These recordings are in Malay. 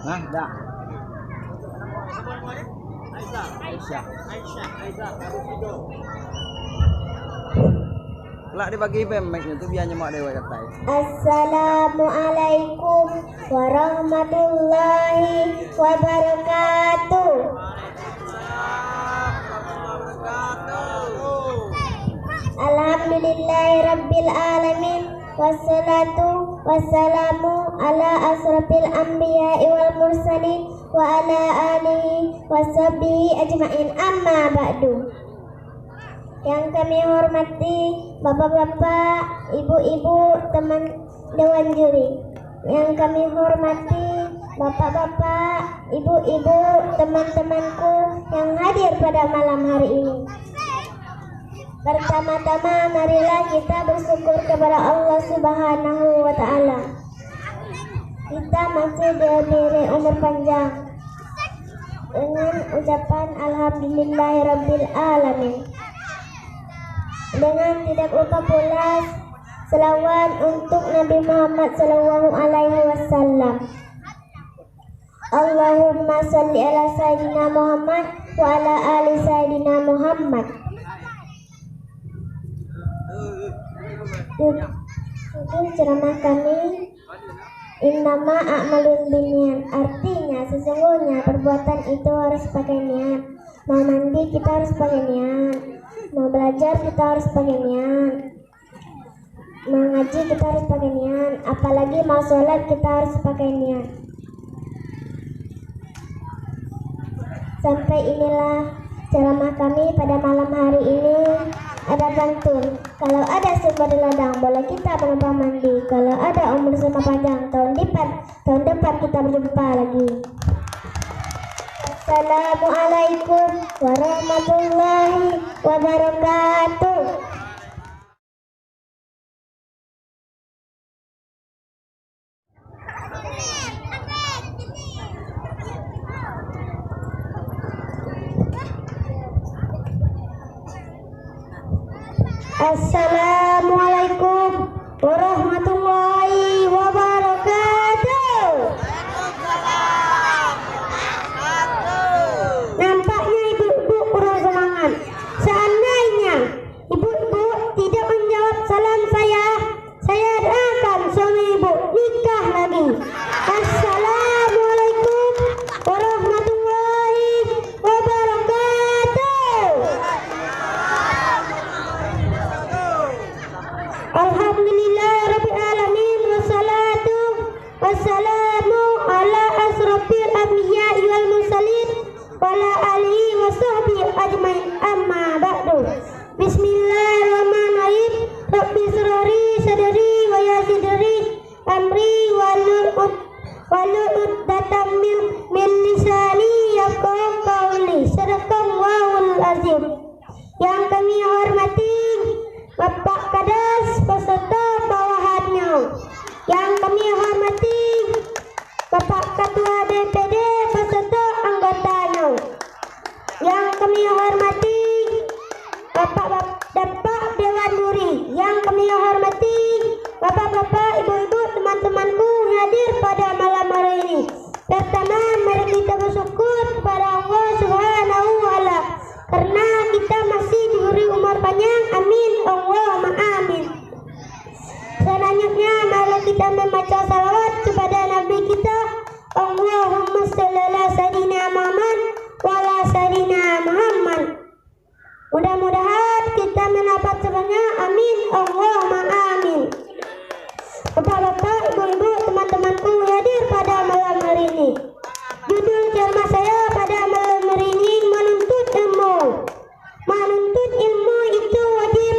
Hah, dah. Aisyah. Kelak dibagi mic-nya tuh biar nyemak dewa kata. Assalamualaikum warahmatullahi wabarakatuh. Alhamdulillahirabbil alamin. Wassalatu wassalamu ala asrafil anbiya'i wal mursalin wa ala alihi washabihi ajma'in, amma ba'du. Yang kami hormati bapak-bapak, ibu-ibu, teman dewan juri. Yang kami hormati bapak-bapak, ibu-ibu, teman-temanku yang hadir pada malam hari ini. Pertama-tama marilah kita bersyukur kepada Allah Subhanahu wa ta'ala. Kita masih diberi umur panjang dengan ucapan alhamdulillahirabbil alamin. Dengan tidak lupa pula selawat untuk Nabi Muhammad sallallahu alaihi wasallam. Allahumma sholli ala sayyidina Muhammad wa ala ali sayyidina Muhammad. Itu ceramah kami innama a'malun binniat, artinya sesungguhnya perbuatan itu harus pakai niat. Mau mandi kita harus pakai niat, mau belajar kita harus pakai niat, mau ngaji kita harus pakai niat, apalagi mau sholat kita harus pakai niat. Sampai inilah ceramah kami pada malam hari ini. Ada pantun, kalau ada sumber di ladang boleh kita menumpang mandi. Kalau ada umur semua panjang, tahun depan kita berjumpa lagi. Assalamualaikum warahmatullahi wabarakatuh. Assalamualaikum warahmatullahi wabarakatuh. Nampaknya ibu-ibu kurang semangat. Seandainya ibu-ibu tidak menjawab salam saya doakan suami ibu nikah lagi. Assalamualaikum warahmatullahi wabarakatuh. Alhamdulillahirabbil alamin, wassalatu wassalamu ala asrofil anbiya'i wal mursalin wa ala alihi washabbihi ajmain, amma ba'du. Bismillahirrahmanirrahim. Rabbi shrah li sadri wa yassir li amri wahlul 'uqdatam min lisani yafqahu qawli. Sadaqallahul azim. Yang kami hormati Bapak Kades beserta bawahannya. Yang kami hormati Bapak Ketua DPD beserta anggotanya. Yang kami hormati Bapak Dewan Juri. Yang kami hormati Bapak-bapak, ibu-ibu, teman-temanku hadir pada malam hari ini. Pertama, mari kita bersyukur kepada Allah Subhanahu wa ta'ala karena kita masih diberi umur panjang. Amin, Allahumma amin. Selanjutnya mari kita membaca salawat kepada Nabi kita. Allahumma sholli ala sayyidina Muhammad wa ala sayyidina Muhammad. Mudah-mudahan kita mendapat semuanya. Amin, Allahumma amin. Bapak-bapak, ibu-ibu, teman-temanku hadir pada malam hari ini. Judul ceramah saya pada malam hari ini menuntut ilmu. Menuntut ilmu itu wajib,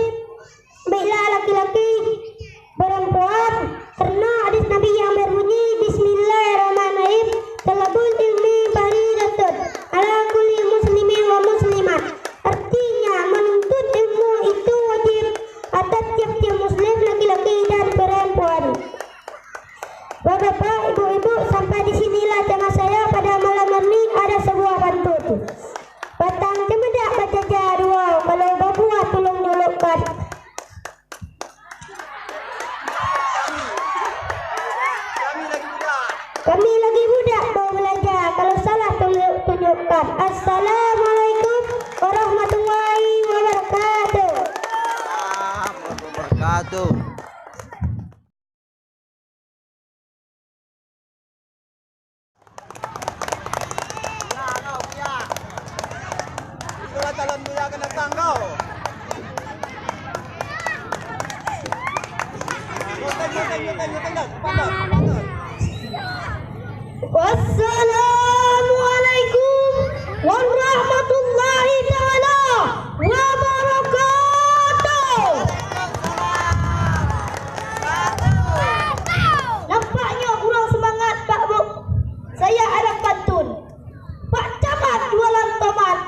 baiklah laki-laki, perempuan, karena hadis Nabi yang berbunyi Bismillahirrahmanirrahim, talabul ilmi faridatun ala kulli muslimin wa muslimat. Artinya menuntut ilmu itu wajib atas tiap-tiap bagi budak mau belajar. Kalau salah tunjukkan. Assalamualaikum warahmatullahi wabarakatuh. Wabarakatuh. Itulah calon buya akan datang kau. Wassalamualaikum warahmatullahi taala wabarakatuh. Nampaknya kurang semangat Pak Bu. Saya ada pantun. Pak Camat jualan tomat,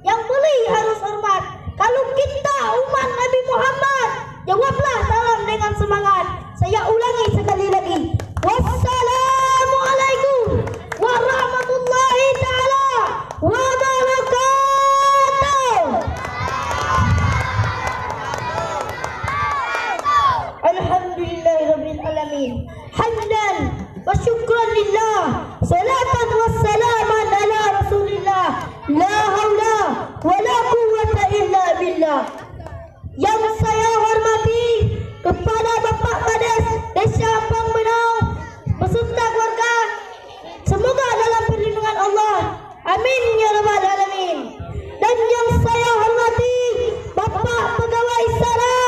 yang beli harus hormat. Kalau kita umat Nabi Muhammad, jawablah salam dengan semangat. Saya ulangi sekali lagi. Wassalamualaikum warahmatullahi taala wabarakatuh. Alhamdulillahirabbil alamin. Hamdan wa syukran lillah. Salatan wassalaman ala Rasulillah. La haula wa la quwwata illa billah. Yang saya hormati kepada Bapak Kades Desa Pangbenau beserta keluarga, semoga dalam perlindungan Allah. Amin ya rabbal alamin. Dan yang saya hormati Bapak Pegawai Sara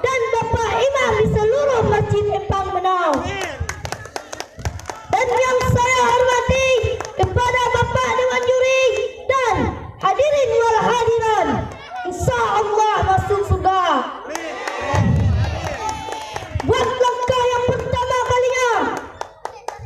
dan Bapak Imam di seluruh Masjid Empang Benau. Dan yang saya hormati kepada Bapak Dewan Juri dan hadirin wal hadiran, insyaallah masuk surga. Buat langkah yang pertama kalinya,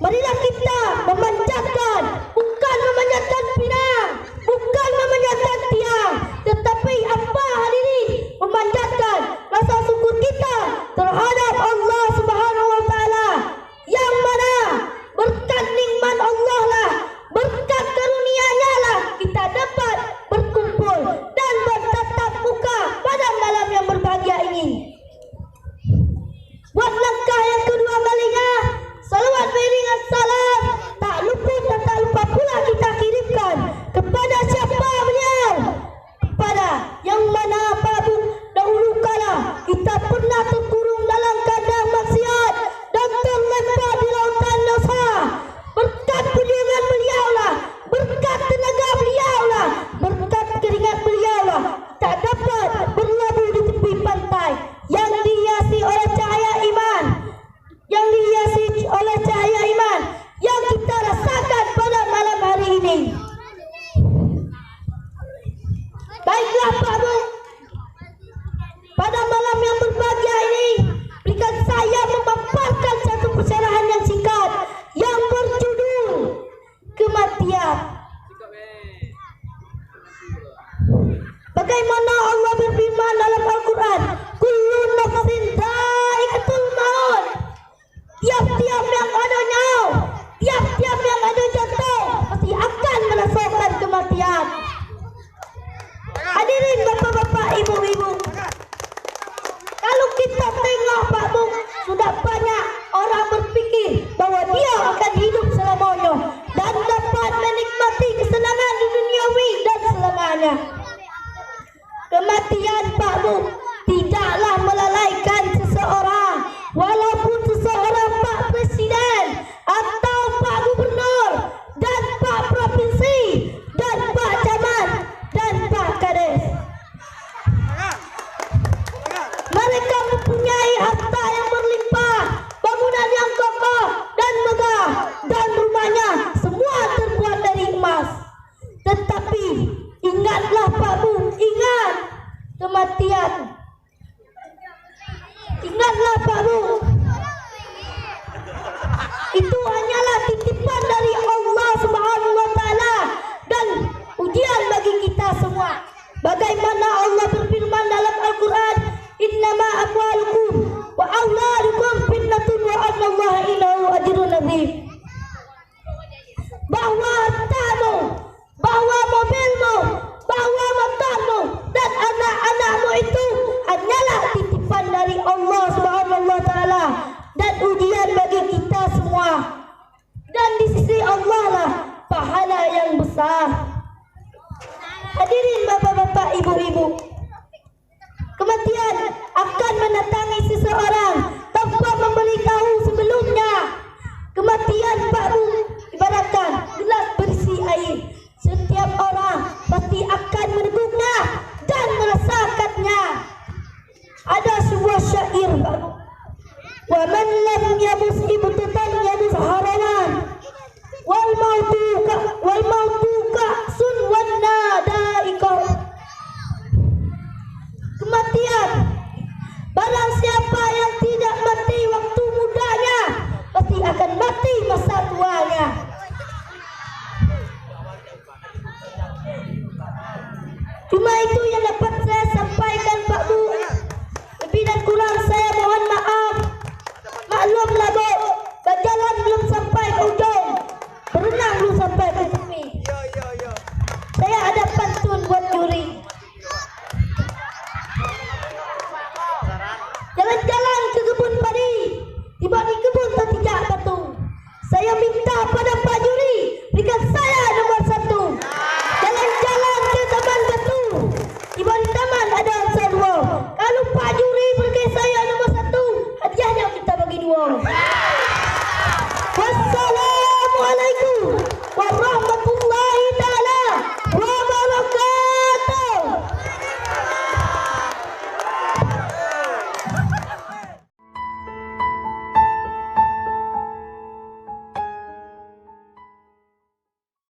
marilah kita memanjatkan, bukan memanjatkan pinang, bukan memanjatkan tiang, tetapi apa hadirin, memanjatkan rasa syukur kita terhadap Allah Subhanahu wa taala, yang mana berkat nikmat Allah lah, berkat karunia-Nya lah kita dapat berkumpul dan bertatap muka pada malam yang berbahagia ini. Buat langkah yang kedua kalinya, salawat beriringan salam tak lupa pula kita kirimkan kepada siapa beliau, kepada yang mana Babu dahulu kala kita pernah terkurung dalam kandang maksiat dan terlempar di lautan dosa. Berkat perjuangan beliau lah, berkat tenaga beliau lah, berkat keringat beliau lah, tak dapat berlabuh di tepi pantai yang dihiasi oleh cahaya iman, yang dihiasi oleh cahaya iman yang kita rasakan pada malam hari ini. Baiklah Pak Bu, pada malam yang berbahagia ini, berikan saya memaparkan satu pencerahan yang singkat yang berjudul Kematian. Bagaimana Allah berfirman dalam Al-Quran, kullu nafsin dha'iqatul maut. Tiap-tiap yang ada nyawa, tiap-tiap yang ada jantung pasti akan merasakan kematian. Hadirin bapak-bapak, ibu-ibu, kalau kita tengok Pak Bu, sudah banyak orang berpikir bahwa dia akan hidup selamanya dan dapat menikmati kesenangan di duniawi dan selamanya. Kematian Pak Bu tidaklah melalaikan seseorang, walaupun seseorang Pak Presiden atau Pak Gubernur Hadirin bapak-bapak, ibu-ibu, kematian akan mendatangi seseorang tanpa memberitahu sebelumnya. Kematian baru ibaratkan gelas berisi air. Setiap orang pasti akan meneguknya dan merasakannya. Ada sebuah syair baru. Wa man lam yabus ibtatan yabus haraman wal mautuka sun wan nadaika. Kematian, barang siapa yang tidak mati waktu mudanya pasti akan mati masa tuanya. Cuma itu yang